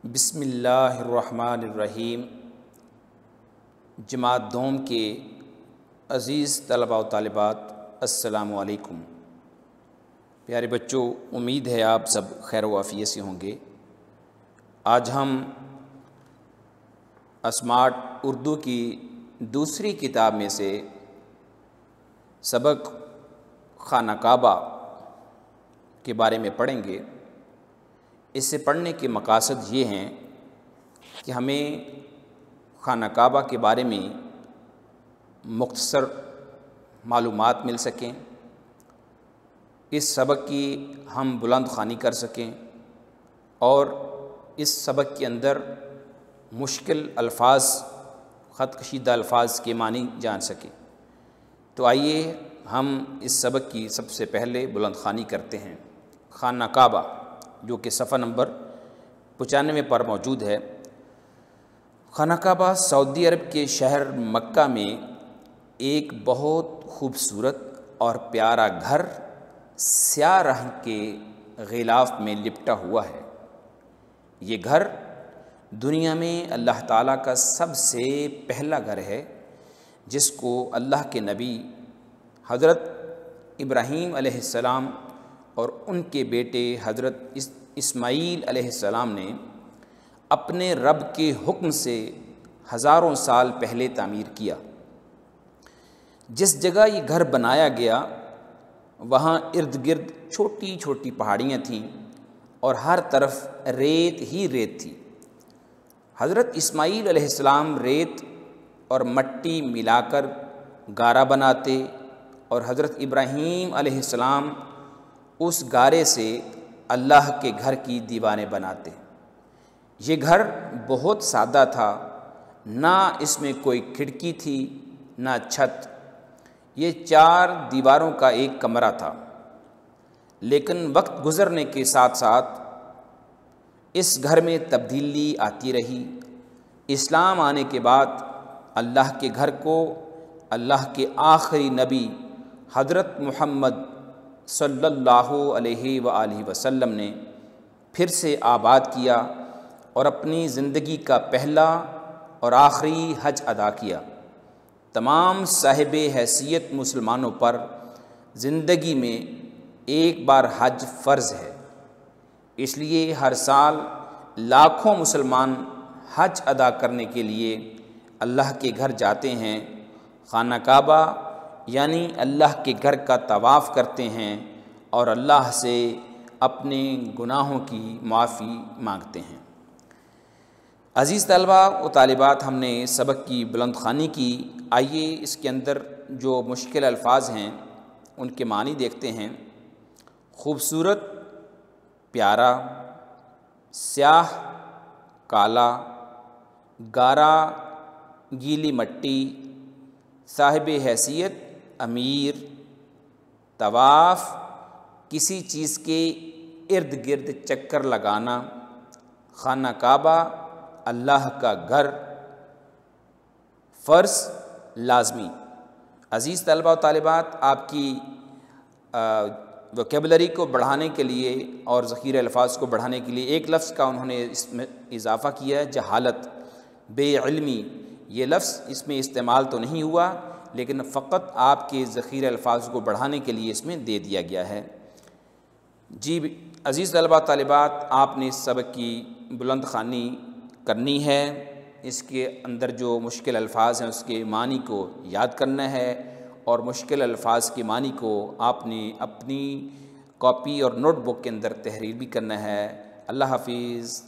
بسم اللہ الرحمن الرحیم۔ جماعت دوم کے عزیز طلباء و طالبات، السلام علیکم۔ پیارے بچوں، امید ہے آپ سب خیر و عافیت سے ہوں گے۔ آج ہم اسمارٹ اردو کی دوسری کتاب میں سے سبق خانہ کعبہ کے بارے میں پڑھیں گے۔ اس سے پڑھنے کے مقاصد یہ ہیں کہ ہمیں خانہ کعبہ کے بارے میں مختصر معلومات مل سکیں، اس سبق کی ہم بلند خوانی کر سکیں اور اس سبق کے اندر مشکل الفاظ، خط کشیدہ الفاظ کے معنی جان سکیں۔ تو آئیے ہم اس سبق کی سب سے پہلے بلند خوانی کرتے ہیں۔ خانہ کعبہ، جو کہ صفحہ نمبر 95 پر موجود ہے۔ خانہ کعبہ سعودی عرب کے شہر مکہ میں ایک بہت خوبصورت اور پیارا گھر سیاہ رنگ کے غلاف میں لپٹا ہوا ہے۔ یہ گھر دنیا میں اللہ تعالیٰ کا سب سے پہلا گھر ہے، جس کو اللہ کے نبی حضرت ابراہیم علیہ السلام اور ان کے بیٹے حضرت اسماعیل علیہ السلام نے اپنے رب کے حکم سے ہزاروں سال پہلے تعمیر کیا۔ جس جگہ یہ گھر بنایا گیا وہاں ارد گرد چھوٹی چھوٹی پہاڑیاں تھیں اور ہر طرف ریت ہی ریت تھی۔ حضرت اسماعیل علیہ السلام ریت اور مٹی ملا کر گارا بناتے اور حضرت ابراہیم علیہ السلام اس گارے سے اللہ کے گھر کی دیواریں بناتے۔ یہ گھر بہت سادہ تھا، نہ اس میں کوئی کھڑکی تھی نہ چھت۔ یہ 4 دیواروں کا ایک کمرہ تھا، لیکن وقت گزرنے کے ساتھ ساتھ اس گھر میں تبدیلی آتی رہی۔ اسلام آنے کے بعد اللہ کے گھر کو اللہ کے آخری نبی حضرت محمد صلی اللہ علیہ وآلہ وسلم نے پھر سے آباد کیا اور اپنی زندگی کا پہلا اور آخری حج ادا کیا۔ تمام صاحب حیثیت مسلمانوں پر زندگی میں ایک بار حج فرض ہے، اس لیے ہر سال لاکھوں مسلمان حج ادا کرنے کے لیے اللہ کے گھر جاتے ہیں، خانہ کعبہ یعنی اللہ کے گھر کا طواف کرتے ہیں اور اللہ سے اپنے گناہوں کی معافی مانگتے ہیں۔ عزیز طلباء و طالبات، ہم نے سبق کی بلند خوانی کی۔ آئیے اس کے اندر جو مشکل الفاظ ہیں ان کے معنی دیکھتے ہیں۔ خوبصورت، پیارا، سیاہ، کالا، گارا، گیلی مٹی، صاحب حیثیت، امیر، طواف، کسی چیز کے ارد گرد چکر لگانا، خانہ کعبہ اللہ کا گھر، فرض، لازمی۔ عزیز طلباء و طالبات، آپ کی ووکیبلری کو بڑھانے کے لیے اور ذخیرہ الفاظ کو بڑھانے کے لیے ایک لفظ کا انہوں نے اس میں اضافہ کیا ہے، جہالت، بے علمی۔ یہ لفظ اس میں استعمال تو نہیں ہوا، لیکن فقط آپ کے ذخیرہ الفاظ کو بڑھانے کے لیے اس میں دے دیا گیا ہے۔ جی عزیز طلباء طالبات، آپ نے اس سبق کی بلند خوانی کرنی ہے۔ اس کے اندر جو مشکل الفاظ ہیں اس کے معنی کو یاد کرنا ہے اور مشکل الفاظ کے معنی کو آپ نے اپنی کاپی اور نوٹ بک کے اندر تحریر بھی کرنا ہے۔ اللہ حافظ۔